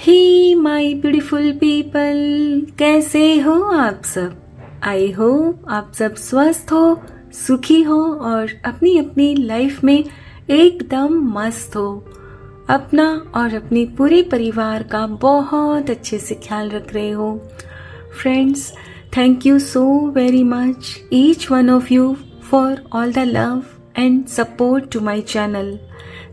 Hey my beautiful people, कैसे हो आप सब। आई होप आप सब स्वस्थ हो, सुखी हो और अपनी अपनी लाइफ में एकदम मस्त हो। अपना और अपने पूरे परिवार का बहुत अच्छे से ख्याल रख रहे हो। Friends, thank you so very much each one of you for all the love and support to my channel.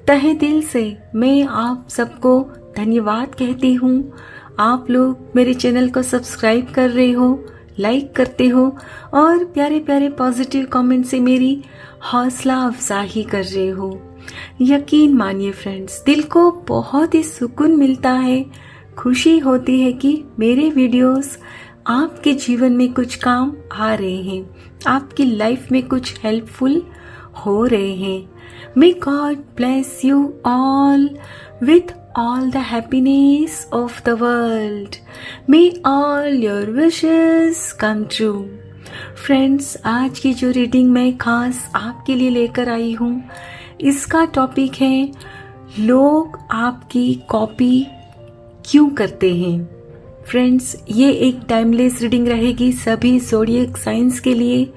तहे दिल से मैं आप सबको धन्यवाद कहती हूँ। आप लोग मेरे चैनल को सब्सक्राइब कर रहे हो, लाइक करते हो और प्यारे प्यारे पॉजिटिव कमेंट से मेरी हौसला अफजाई कर रहे हो। यकीन मानिए फ्रेंड्स, दिल को बहुत ही सुकून मिलता है, खुशी होती है कि मेरे वीडियोस आपके जीवन में कुछ काम आ रहे हैं, आपकी लाइफ में कुछ हेल्पफुल हो रहे हैं। May God bless you all with all the happiness of the world. May all your wishes come true. Friends, आज की जो रीडिंग मैं खास आपके लिए लेकर आई हूँ, इसका टॉपिक है लोग आपकी कॉपी क्यों करते हैं। फ्रेंड्स, ये एक टाइमलेस रीडिंग रहेगी सभी ज़ोडिएक साइंस के लिए,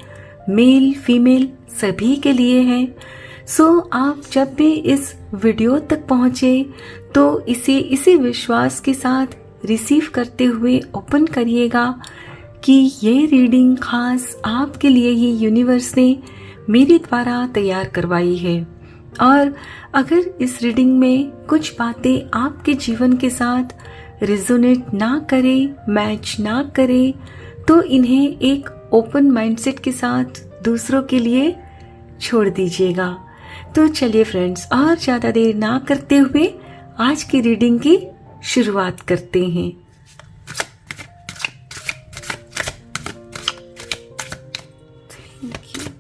मेल फीमेल सभी के लिए है। सो आप जब भी इस वीडियो तक पहुंचे तो इसी विश्वास के साथ रिसीव करते हुए ओपन करिएगा कि ये रीडिंग खास आपके लिए ही यूनिवर्स ने मेरे द्वारा तैयार करवाई है। और अगर इस रीडिंग में कुछ बातें आपके जीवन के साथ रिजोनेट ना करे, मैच ना करे, तो इन्हें एक ओपन माइंडसेट के साथ दूसरों के लिए छोड़ दीजिएगा। तो चलिए फ्रेंड्स, और ज़्यादा देर ना करते हुए आज की रीडिंग की शुरुआत करते हैं।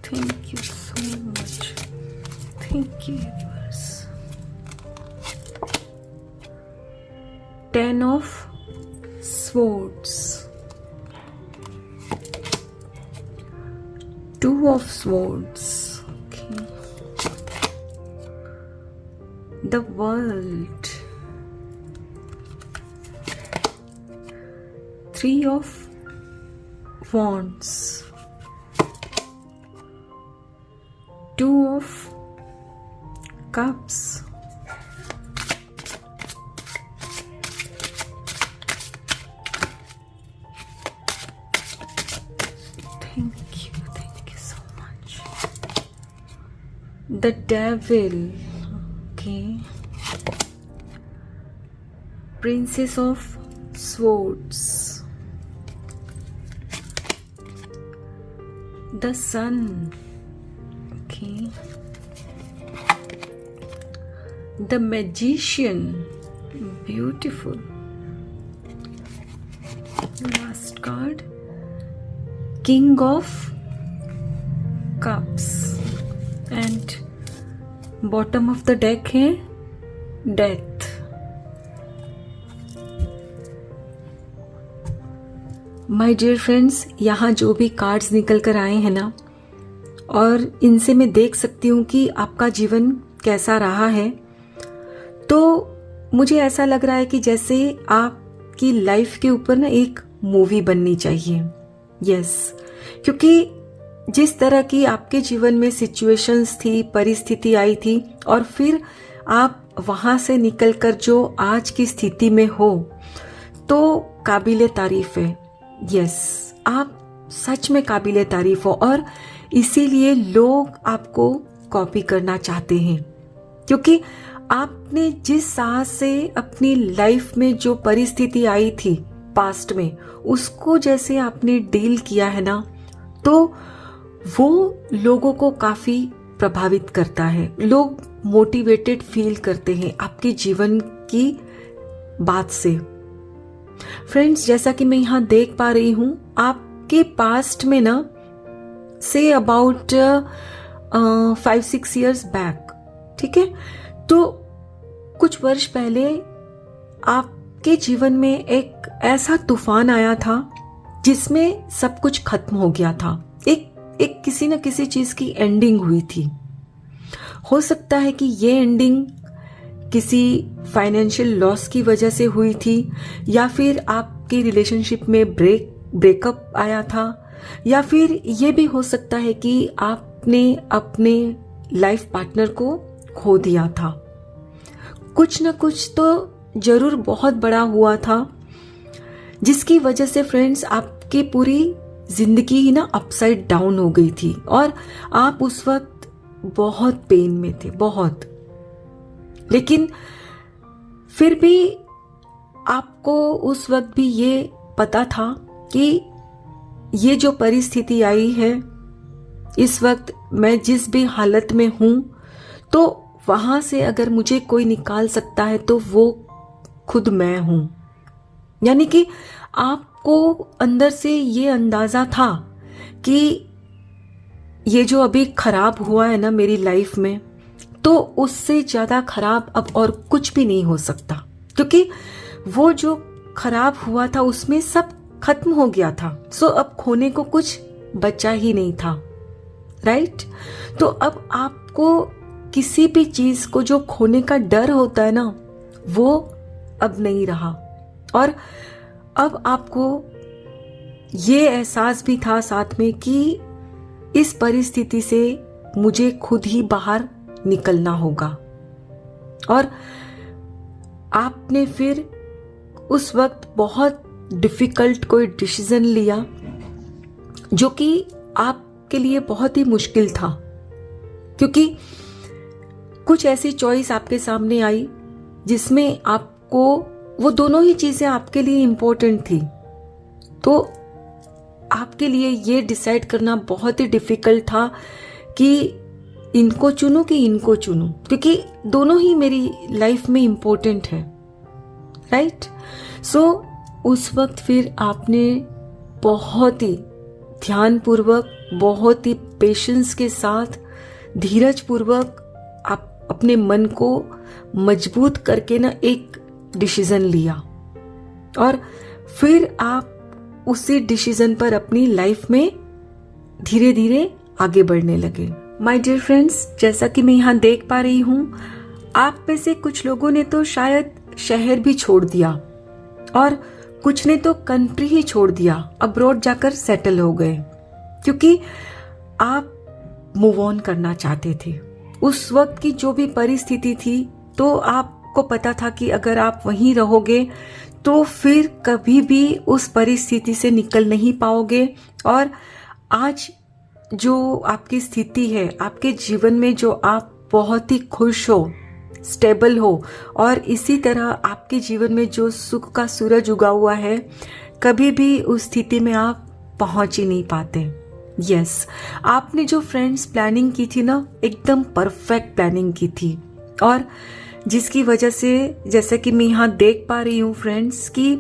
Thank you so much, thank you universe. 10 of Swords, 2 of Swords, the World, 3 of Wands, 2 of Cups, thank you so much, the Devil, Princess of Swords, the Sun, the Magician, beautiful, last card, King of Cups, and bottom of the deck है death. My dear friends, यहाँ जो भी cards निकल कर आए हैं ना, और इनसे मैं देख सकती हूँ कि आपका जीवन कैसा रहा है, तो मुझे ऐसा लग रहा है कि जैसे आपकी लाइफ के ऊपर ना एक मूवी बननी चाहिए। यस, क्योंकि जिस तरह की आपके जीवन में सिचुएशंस थी, परिस्थिति आई थी, और फिर आप वहां से निकलकर जो आज की स्थिति में हो, तो काबिले तारीफ है। यस, आप सच में काबिले तारीफ हो, और इसीलिए लोग आपको कॉपी करना चाहते हैं, क्योंकि आपने जिस साहस से अपनी लाइफ में जो परिस्थिति आई थी पास्ट में, उसको जैसे आपने डील किया है ना, तो वो लोगों को काफी प्रभावित करता है। लोग मोटिवेटेड फील करते हैं आपके जीवन की बात से। फ्रेंड्स, जैसा कि मैं यहाँ देख पा रही हूँ, आपके पास्ट में ना से अबाउट 5-6 years बैक, ठीक है, तो कुछ वर्ष पहले आपके जीवन में एक ऐसा तूफान आया था जिसमें सब कुछ खत्म हो गया था। एक किसी न किसी चीज की एंडिंग हुई थी। हो सकता है कि ये एंडिंग किसी फाइनेंशियल लॉस की वजह से हुई थी, या फिर आपकी रिलेशनशिप में ब्रेकअप आया था, या फिर ये भी हो सकता है कि आपने अपने लाइफ पार्टनर को खो दिया था। कुछ ना कुछ तो जरूर बहुत बड़ा हुआ था, जिसकी वजह से फ्रेंड्स आपकी पूरी जिंदगी ही ना अपसाइड डाउन हो गई थी और आप उस वक्त बहुत पेन में थे, बहुत। लेकिन फिर भी आपको उस वक्त भी ये पता था कि ये जो परिस्थिति आई है, इस वक्त मैं जिस भी हालत में हूं, तो वहां से अगर मुझे कोई निकाल सकता है तो वो खुद मैं हूं। यानी कि आपको अंदर से ये अंदाजा था कि ये जो अभी खराब हुआ है ना मेरी लाइफ में, तो उससे ज्यादा खराब अब और कुछ भी नहीं हो सकता, क्योंकि वो जो खराब हुआ था उसमें सब खत्म हो गया था। सो अब खोने को कुछ बचा ही नहीं था, राइट। तो अब आपको किसी भी चीज को जो खोने का डर होता है ना, वो अब नहीं रहा। और अब आपको ये एहसास भी था साथ में कि इस परिस्थिति से मुझे खुद ही बाहर निकलना होगा। और आपने फिर उस वक्त बहुत डिफिकल्ट कोई डिसीजन लिया, जो कि आपके लिए बहुत ही मुश्किल था, क्योंकि कुछ ऐसी चॉइस आपके सामने आई जिसमें आपको वो दोनों ही चीजें आपके लिए इंपॉर्टेंट थी। तो आपके लिए ये डिसाइड करना बहुत ही डिफिकल्ट था कि इनको चुनूं कि इनको चुनूं, क्योंकि दोनों ही मेरी लाइफ में इंपॉर्टेंट है, राइट। सो उस वक्त फिर आपने बहुत ही ध्यानपूर्वक, बहुत ही पेशेंस के साथ, धीरज पूर्वक आप अपने मन को मजबूत करके ना एक डिसीजन लिया, और फिर आप उसी डिसीजन पर अपनी लाइफ में धीरे धीरे आगे बढ़ने लगे। माय डियर फ्रेंड्स, जैसा कि मैं यहाँ देख पा रही हूँ, आप में से कुछ लोगों ने तो शायद शहर भी छोड़ दिया और कुछ ने तो कंट्री ही छोड़ दिया, अब्रॉड जाकर सेटल हो गए, क्योंकि आप मूव ऑन करना चाहते थे। उस वक्त की जो भी परिस्थिति थी, तो आपको पता था कि अगर आप वहीं रहोगे तो फिर कभी भी उस परिस्थिति से निकल नहीं पाओगे। और आज जो आपकी स्थिति है आपके जीवन में, जो आप बहुत ही खुश हो, स्टेबल हो, और इसी तरह आपके जीवन में जो सुख का सूरज उगा हुआ है, कभी भी उस स्थिति में आप पहुंच ही नहीं पाते। यस, आपने जो फ्रेंड्स प्लानिंग की थी ना, एकदम परफेक्ट प्लानिंग की थी, और जिसकी वजह से, जैसे कि मैं यहाँ देख पा रही हूँ फ्रेंड्स, कि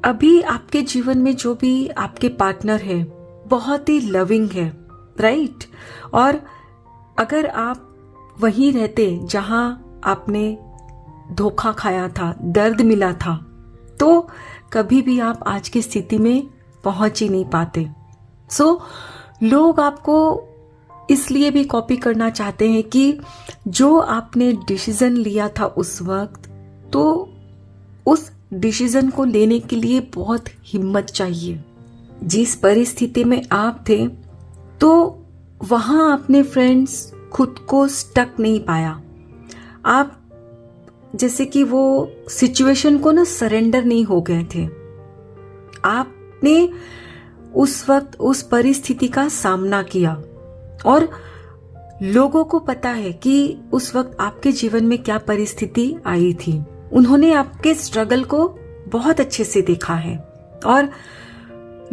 अभी आपके जीवन में जो भी आपके पार्टनर है बहुत ही लविंग है, राइट। और अगर आप वहीं रहते जहां आपने धोखा खाया था, दर्द मिला था, तो कभी भी आप आज की स्थिति में पहुंच ही नहीं पाते। सो लोग आपको इसलिए भी कॉपी करना चाहते हैं कि जो आपने डिसीजन लिया था उस वक्त, तो उस डिसीजन को लेने के लिए बहुत हिम्मत चाहिए। जिस परिस्थिति में आप थे, तो वहां अपने फ्रेंड्स खुद को स्टक नहीं पाया। आप जैसे कि वो सिचुएशन को ना सरेंडर नहीं हो गए थे। आपने उस वक्त उस परिस्थिति का सामना किया, और लोगों को पता है कि उस वक्त आपके जीवन में क्या परिस्थिति आई थी। उन्होंने आपके स्ट्रगल को बहुत अच्छे से देखा है, और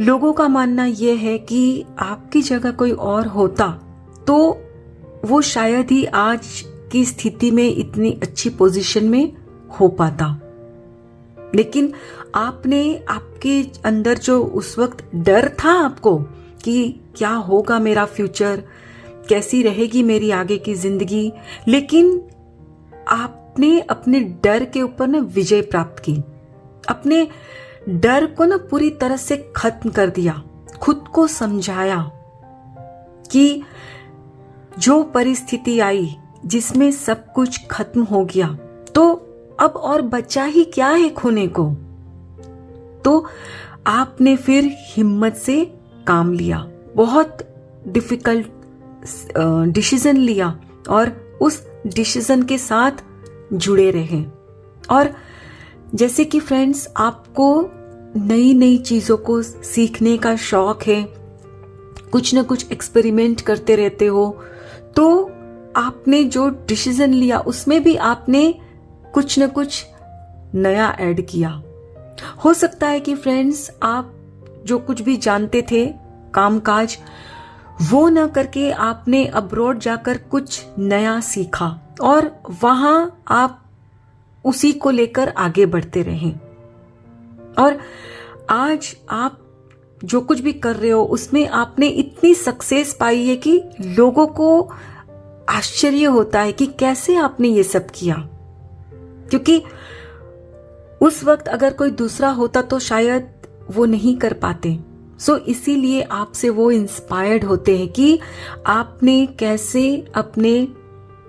लोगों का मानना यह है कि आपकी जगह कोई और होता तो वो शायद ही आज की स्थिति में इतनी अच्छी पोजीशन में हो पाता। लेकिन आपने, आपके अंदर जो उस वक्त डर था आपको कि क्या होगा मेरा फ्यूचर, कैसी रहेगी मेरी आगे की जिंदगी, लेकिन आपने अपने डर के ऊपर ना विजय प्राप्त की। अपने डर को ना पूरी तरह से खत्म कर दिया, खुद को समझाया कि जो परिस्थिति आई, जिसमें सब कुछ खत्म हो गया, तो अब और बचा ही क्या है खोने को। तो आपने फिर हिम्मत से काम लिया, बहुत डिफिकल्ट डिसीजन लिया और उस डिसीजन के साथ जुड़े रहे। और जैसे कि फ्रेंड्स, आपको नई नई चीजों को सीखने का शौक है, कुछ न कुछ एक्सपेरिमेंट करते रहते हो, तो आपने जो डिसीजन लिया उसमें भी आपने कुछ न कुछ नया ऐड किया। हो सकता है कि फ्रेंड्स, आप जो कुछ भी जानते थे कामकाज, वो न करके आपने अब्रॉड जाकर कुछ नया सीखा और वहां आप उसी को लेकर आगे बढ़ते रहे। और आज आप जो कुछ भी कर रहे हो उसमें आपने इतनी सक्सेस पाई है कि लोगों को आश्चर्य होता है कि कैसे आपने ये सब किया। क्योंकि उस वक्त अगर कोई दूसरा होता तो शायद वो नहीं कर पाते। सो इसीलिए आपसे वो इंस्पायर्ड होते हैं कि आपने कैसे अपने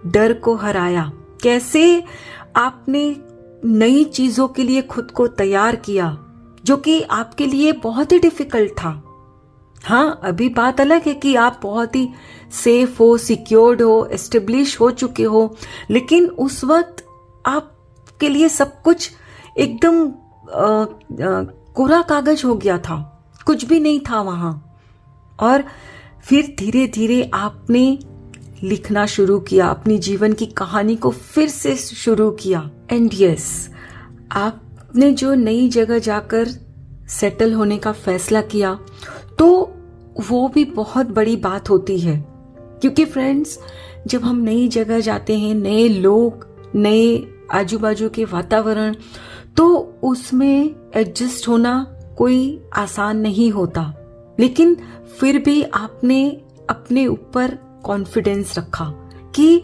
डर को हराया, कैसे आपने नई चीजों के लिए खुद को तैयार किया, जो कि आपके लिए बहुत ही डिफिकल्ट था। हाँ, अभी बात अलग है कि आप बहुत ही सेफ हो, सिक्योर्ड हो, एस्टेब्लिश हो चुके हो, लेकिन उस वक्त आपके लिए सब कुछ एकदम कोरा कागज हो गया था, कुछ भी नहीं था वहां। और फिर धीरे धीरे आपने लिखना शुरू किया, अपनी जीवन की कहानी को फिर से शुरू किया। एंड यस, आपने जो नई जगह जाकर सेटल होने का फैसला किया, तो वो भी बहुत बड़ी बात होती है। क्योंकि फ्रेंड्स, जब हम नई जगह जाते हैं, नए लोग, नए आजू बाजू के वातावरण, तो उसमें एडजस्ट होना कोई आसान नहीं होता। लेकिन फिर भी आपने अपने ऊपर कॉन्फिडेंस रखा कि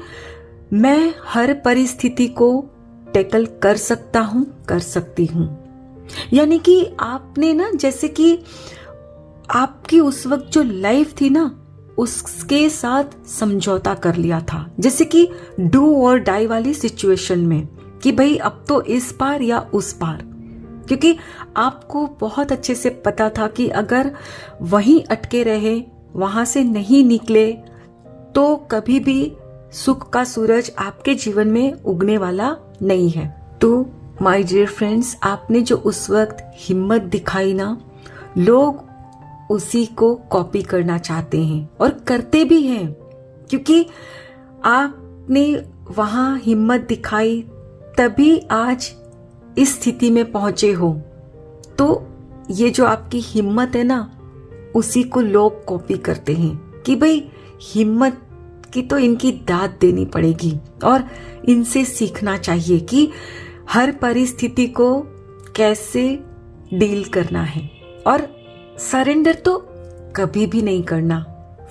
मैं हर परिस्थिति को टैकल कर सकता हूं, कर सकती हूं। यानी कि आपने ना, जैसे कि आपकी उस वक्त जो लाइफ थी ना, उसके साथ समझौता कर लिया था। जैसे कि डू और डाई वाली सिचुएशन में कि भाई अब तो इस पार या उस पार। क्योंकि आपको बहुत अच्छे से पता था कि अगर वहीं अटके रहे, वहां से नहीं निकले, तो कभी भी सुख का सूरज आपके जीवन में उगने वाला नहीं है। तो माय डियर फ्रेंड्स, आपने जो उस वक्त हिम्मत दिखाई ना, लोग उसी को कॉपी करना चाहते हैं और करते भी हैं। क्योंकि आपने वहां हिम्मत दिखाई, तभी आज इस स्थिति में पहुंचे हो। तो ये जो आपकी हिम्मत है ना, उसी को लोग कॉपी करते हैं कि भाई हिम्मत की तो इनकी दाद देनी पड़ेगी और इनसे सीखना चाहिए कि हर परिस्थिति को कैसे डील करना है और सरेंडर तो कभी भी नहीं करना।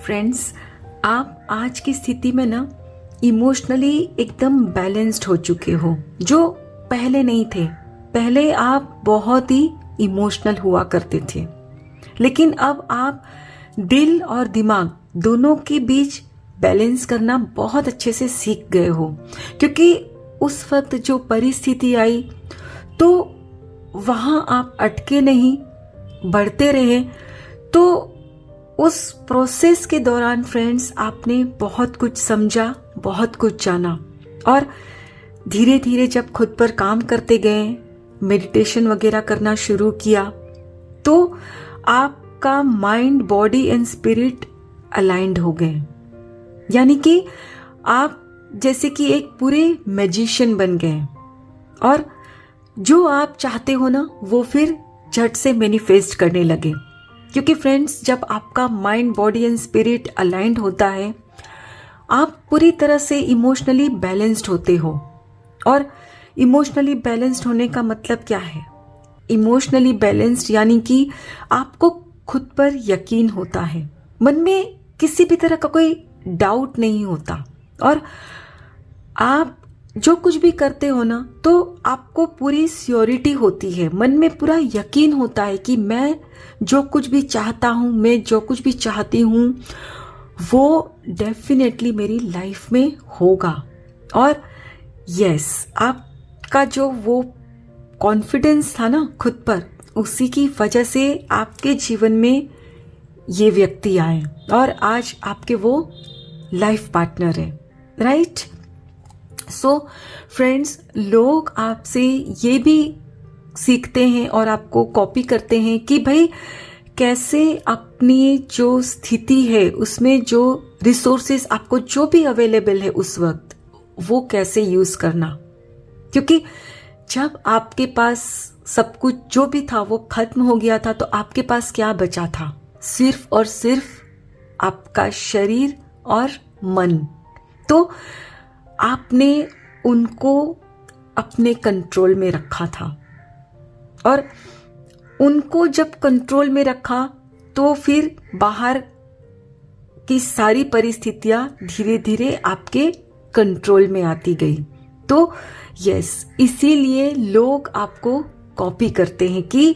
फ्रेंड्स, आप आज की स्थिति में ना इमोशनली एकदम बैलेंस्ड हो चुके हो, जो पहले नहीं थे। पहले आप बहुत ही इमोशनल हुआ करते थे, लेकिन अब आप दिल और दिमाग दोनों के बीच बैलेंस करना बहुत अच्छे से सीख गए हो। क्योंकि उस वक्त जो परिस्थिति आई, तो वहां आप अटके नहीं, बढ़ते रहे। तो उस प्रोसेस के दौरान फ्रेंड्स, आपने बहुत कुछ समझा, बहुत कुछ जाना और धीरे धीरे जब खुद पर काम करते गए, मेडिटेशन वगैरह करना शुरू किया, तो आपका mind, body and spirit aligned हो गए। यानी कि आप जैसे कि एक पूरे मैजिशियन बन गए और जो आप चाहते हो ना, वो फिर झट से मैनिफेस्ट करने लगे। क्योंकि फ्रेंड्स, जब आपका mind, body and spirit aligned होता है, आप पूरी तरह से इमोशनली बैलेंस्ड होते हो। और इमोशनली बैलेंस्ड होने का मतलब क्या है? इमोशनली बैलेंस्ड यानी कि आपको खुद पर यकीन होता है, मन में किसी भी तरह का कोई डाउट नहीं होता और आप जो कुछ भी करते हो ना, तो आपको पूरी श्योरिटी होती है, मन में पूरा यकीन होता है कि मैं जो कुछ भी चाहता हूं, मैं जो कुछ भी चाहती हूं, वो डेफिनेटली मेरी लाइफ में होगा। और यस, आपका जो वो कॉन्फिडेंस था ना खुद पर, उसी की वजह से आपके जीवन में ये व्यक्ति आए और आज आपके वो लाइफ पार्टनर है, राइट? सो फ्रेंड्स, लोग आपसे ये भी सीखते हैं और आपको कॉपी करते हैं कि भाई कैसे अपनी जो स्थिति है उसमें जो रिसोर्सेस आपको जो भी अवेलेबल है उस वक्त, वो कैसे यूज करना। क्योंकि जब आपके पास सब कुछ जो भी था वो खत्म हो गया था, तो आपके पास क्या बचा था? सिर्फ और सिर्फ आपका शरीर और मन। तो आपने उनको अपने कंट्रोल में रखा था, और उनको जब कंट्रोल में रखा तो फिर बाहर की सारी परिस्थितियां धीरे धीरे आपके कंट्रोल में आती गई। तो यस, इसीलिए लोग आपको कॉपी करते हैं कि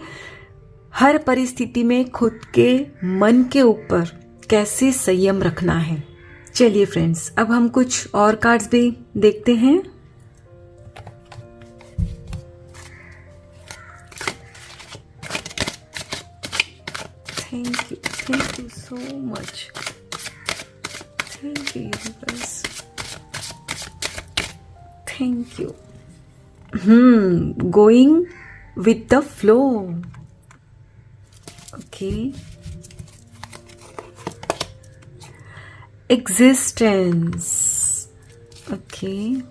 हर परिस्थिति में खुद के मन के ऊपर कैसे संयम रखना है। चलिए फ्रेंड्स, अब हम कुछ और कार्ड्स भी देखते हैं। Thank you so much, thank you universe, thank you. Going with the flow. Okay, existence. Okay,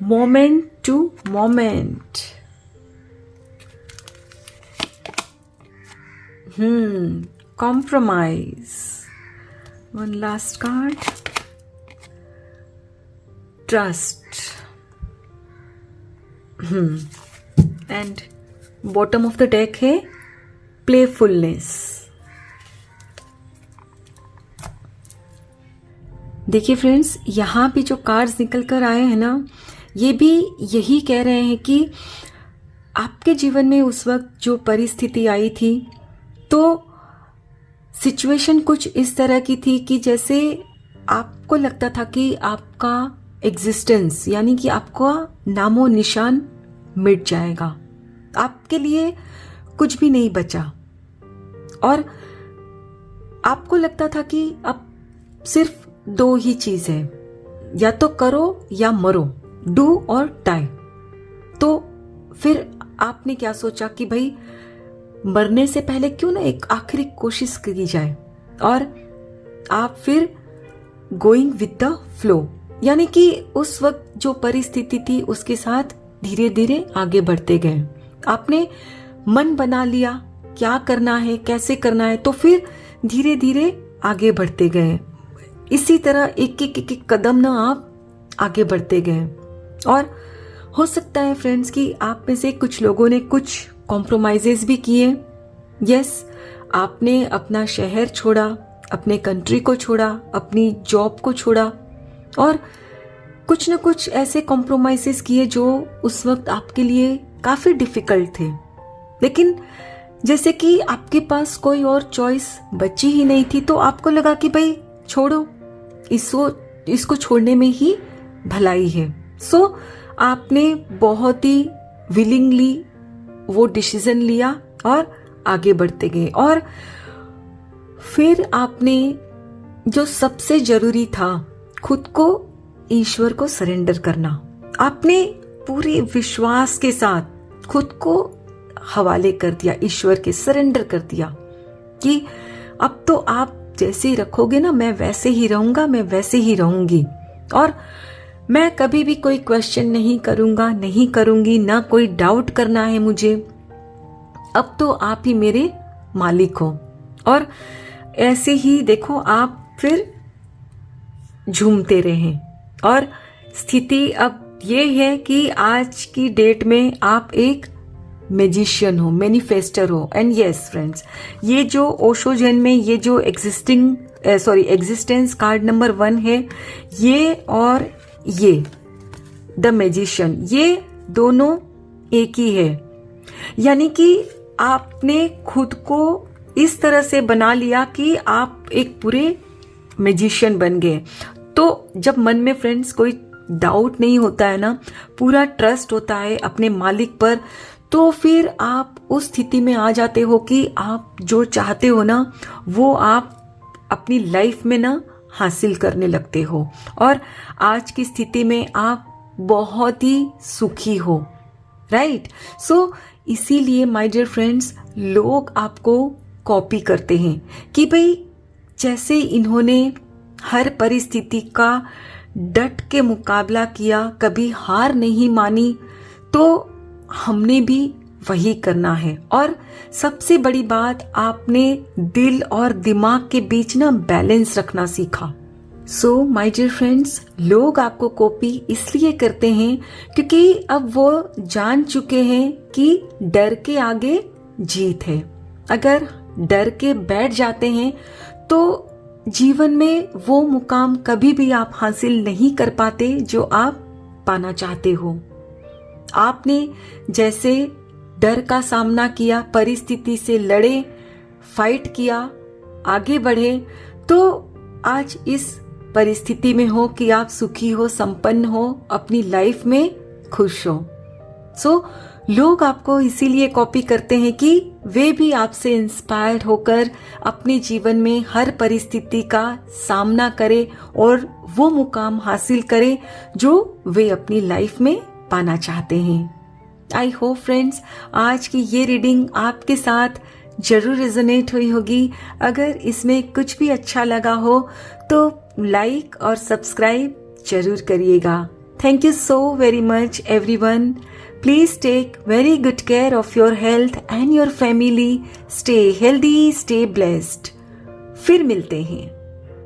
moment to moment. Compromise. One last card. Trust. And bottom of the deck है playfulness. देखिए friends, यहाँ भी जो cards निकल कर आए हैं ना, ये भी यही कह रहे हैं कि आपके जीवन में उस वक्त जो परिस्थिति आई थी, तो सिचुएशन कुछ इस तरह की थी कि जैसे आपको लगता था कि आपका एग्जिस्टेंस, यानी कि आपका नामो निशान मिट जाएगा, आपके लिए कुछ भी नहीं बचा, और आपको लगता था कि अब सिर्फ दो ही चीज है, या तो करो या मरो, डू और डाई। तो फिर आपने क्या सोचा कि भाई मरने से पहले क्यों ना एक आखिरी कोशिश की जाए, और आप फिर गोइंग विद द फ्लो, यानी कि उस वक्त जो परिस्थिति थी उसके साथ धीरे धीरे आगे बढ़ते गए। आपने मन बना लिया क्या करना है, कैसे करना है, तो फिर धीरे धीरे आगे बढ़ते गए। इसी तरह एक एक कदम ना आप आगे बढ़ते गए। और हो सकता है फ्रेंड्स कि आप में से कुछ लोगों ने कुछ कॉम्प्रोमाइजेस भी किए। यस, आपने अपना शहर छोड़ा, अपने कंट्री को छोड़ा, अपनी जॉब को छोड़ा, और कुछ न कुछ ऐसे कॉम्प्रोमाइजेस किए जो उस वक्त आपके लिए काफी डिफिकल्ट थे। लेकिन जैसे कि आपके पास कोई और चॉइस बची ही नहीं थी, तो आपको लगा कि भाई छोड़ो, इसको छोड़ने में ही भलाई है। सो आपने बहुत ही विलिंगली वो डिसीजन लिया और आगे बढ़ते गए। और फिर आपने जो सबसे जरूरी था, खुद को ईश्वर को सरेंडर करना। आपने पूरे विश्वास के साथ खुद को हवाले कर दिया, ईश्वर के सरेंडर कर दिया कि अब तो आप जैसे ही रखोगे ना, मैं वैसे ही रहूंगा, मैं वैसे ही रहूंगी, और मैं कभी भी कोई क्वेश्चन नहीं करूंगा, नहीं करूंगी, ना कोई डाउट करना है मुझे। अब तो आप ही मेरे मालिक हो। और ऐसे ही देखो, आप फिर झूमते रहे। और स्थिति अब ये है कि आज की डेट में आप एक मैजिशियन हो, मैनिफेस्टर हो। एंड यस फ्रेंड्स, ये जो ओशो जेन में ये जो एग्जिस्टेंस कार्ड नंबर 1 है, ये और ये द मैजिशियन, ये दोनों एक ही है। यानी कि आपने खुद को इस तरह से बना लिया कि आप एक पूरे मैजिशियन बन गए। तो जब मन में फ्रेंड्स कोई डाउट नहीं होता है ना, पूरा ट्रस्ट होता है अपने मालिक पर, तो फिर आप उस स्थिति में आ जाते हो कि आप जो चाहते हो ना वो आप अपनी लाइफ में ना हासिल करने लगते हो, और आज की स्थिति में आप बहुत ही सुखी हो, राइट। सो इसीलिए माय डियर फ्रेंड्स, लोग आपको कॉपी करते हैं कि भाई जैसे इन्होंने हर परिस्थिति का डट के मुकाबला किया, कभी हार नहीं मानी, तो हमने भी वही करना है। और सबसे बड़ी बात, आपने दिल और दिमाग के बीच ना बैलेंस रखना सीखा। सो माय डियर फ्रेंड्स, लोग आपको कॉपी इसलिए करते हैं क्योंकि अब वो जान चुके हैं कि डर के आगे जीत है। अगर डर के बैठ जाते हैं तो जीवन में वो मुकाम कभी भी आप हासिल नहीं कर पाते जो आप पाना चाहते हो। आपने जैसे डर का सामना किया, परिस्थिति से लड़े, फाइट किया, आगे बढ़े, तो आज इस परिस्थिति में हो कि आप सुखी हो, संपन्न हो, अपनी लाइफ में खुश हो। सो लोग आपको इसीलिए कॉपी करते हैं कि वे भी आपसे इंस्पायर्ड होकर अपने जीवन में हर परिस्थिति का सामना करें और वो मुकाम हासिल करें जो वे अपनी लाइफ में पाना चाहते हैं। आई होप फ्रेंड्स, आज की ये रीडिंग आपके साथ जरूर रेजोनेट हुई होगी। अगर इसमें कुछ भी अच्छा लगा हो तो लाइक और सब्सक्राइब जरूर करिएगा। Thank you so very much everyone. Please take very good care of your health and your family. Stay healthy, stay blessed. फिर मिलते हैं।